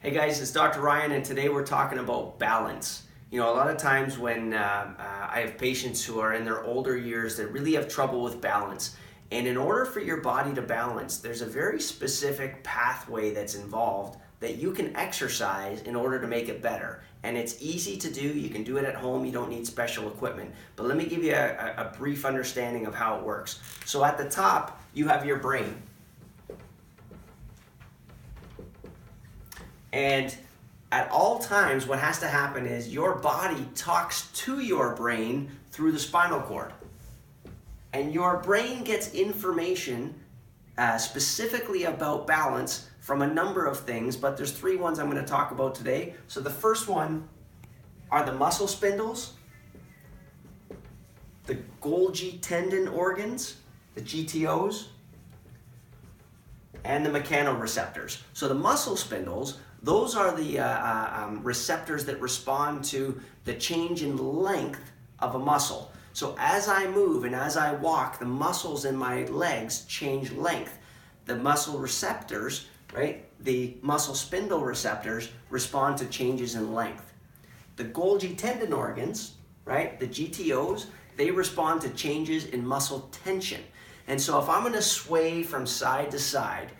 Hey guys, it's Dr. Ryan, and today we're talking about balance. You know, a lot of times when I have patients who are in their older years that really have trouble with balance. And in order for your body to balance, there's a very specific pathway that's involved that you can exercise in order to make it better. And it's easy to do. You can do it at home. You don't need special equipment. But let me give you a brief understanding of how it works. So at the top, you have your brain. And at all times, what has to happen is your body talks to your brain through the spinal cord. And your brain gets information specifically about balance from a number of things, but there's three ones I'm going to talk about today. So the first one are the muscle spindles, the Golgi Tendon Organs, the GTOs, and the mechanoreceptors. So the muscle spindles, those are the receptors that respond to the change in length of a muscle. So as I move and as I walk, the muscles in my legs change length. The muscle receptors, right, the muscle spindle receptors respond to changes in length. The Golgi tendon organs, right, the GTOs, they respond to changes in muscle tension. And so if I'm going to sway from side to side,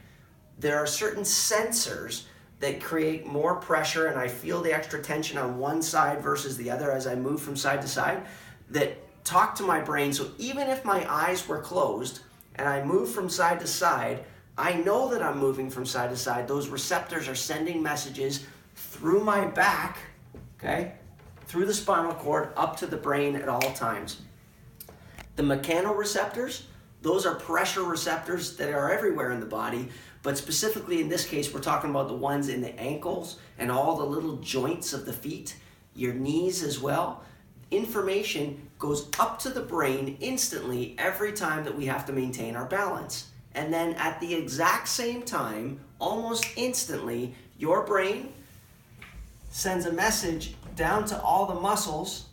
there are certain sensors that create more pressure, and I feel the extra tension on one side versus the other as I move from side to side, that talk to my brain. So even if my eyes were closed and I move from side to side, I know that I'm moving from side to side. Those receptors are sending messages through my back, okay, through the spinal cord up to the brain at all times. The mechanoreceptors, those are pressure receptors that are everywhere in the body, but specifically in this case, we're talking about the ones in the ankles and all the little joints of the feet, your knees as well. Information goes up to the brain instantly every time that we have to maintain our balance. And then at the exact same time, almost instantly, your brain sends a message down to all the muscles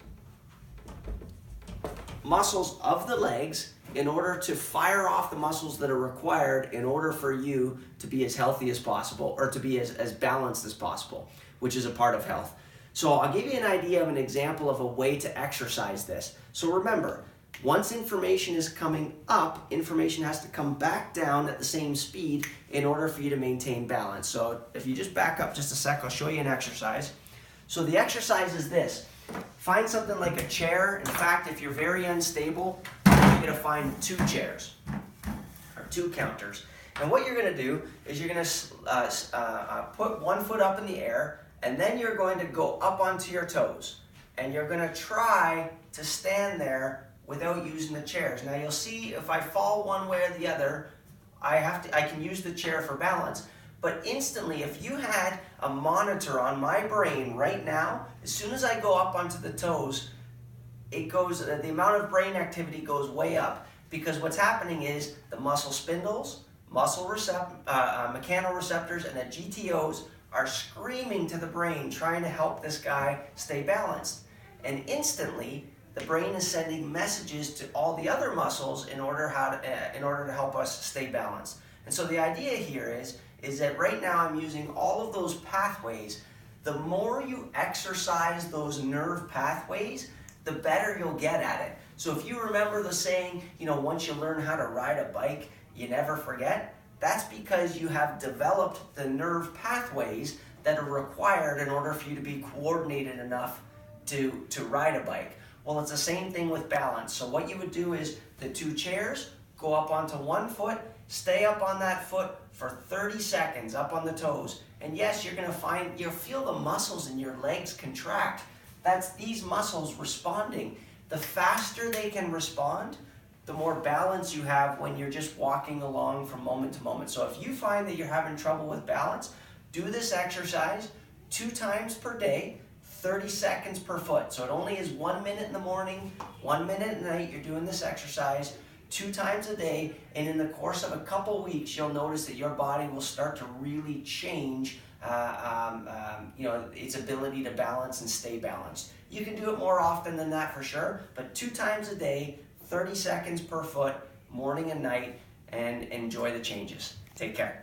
of the legs in order to fire off the muscles that are required in order for you to be as healthy as possible, or to be as balanced as possible, which is a part of health. So I'll give you an idea of an example of a way to exercise this. So remember, once information is coming up, information has to come back down at the same speed in order for you to maintain balance. So if you just back up just a sec, I'll show you an exercise. So the exercise is this. Find something like a chair. In fact, if you're very unstable, you're going to find two chairs or two counters. And what you're going to do is you're going to put one foot up in the air, and then you're going to go up onto your toes. And you're going to try to stand there without using the chairs. Now you'll see if I fall one way or the other, I can use the chair for balance. But instantly, if you had a monitor on my brain right now, as soon as I go up onto the toes, it goes, the amount of brain activity goes way up, because what's happening is the muscle spindles, mechanoreceptors, and the GTOs are screaming to the brain, trying to help this guy stay balanced. And instantly, the brain is sending messages to all the other muscles in order to help us stay balanced. And so the idea here is that right now I'm using all of those pathways. The more you exercise those nerve pathways, the better you'll get at it. So if you remember the saying, you know, once you learn how to ride a bike, you never forget, that's because you have developed the nerve pathways that are required in order for you to be coordinated enough to ride a bike. Well, it's the same thing with balance. So what you would do is the two chairs, go up onto one foot, stay up on that foot for 30 seconds, up on the toes. And yes, you'll feel the muscles in your legs contract. That's these muscles responding. The faster they can respond, the more balance you have when you're just walking along from moment to moment. So if you find that you're having trouble with balance, do this exercise 2 times per day, 30 seconds per foot. So it only is 1 minute in the morning, 1 minute at night. You're doing this exercise 2 times a day, and in the course of a couple weeks, you'll notice that your body will start to really change its ability to balance and stay balanced. You can do it more often than that for sure, but 2 times a day, 30 seconds per foot, morning and night, and enjoy the changes. Take care.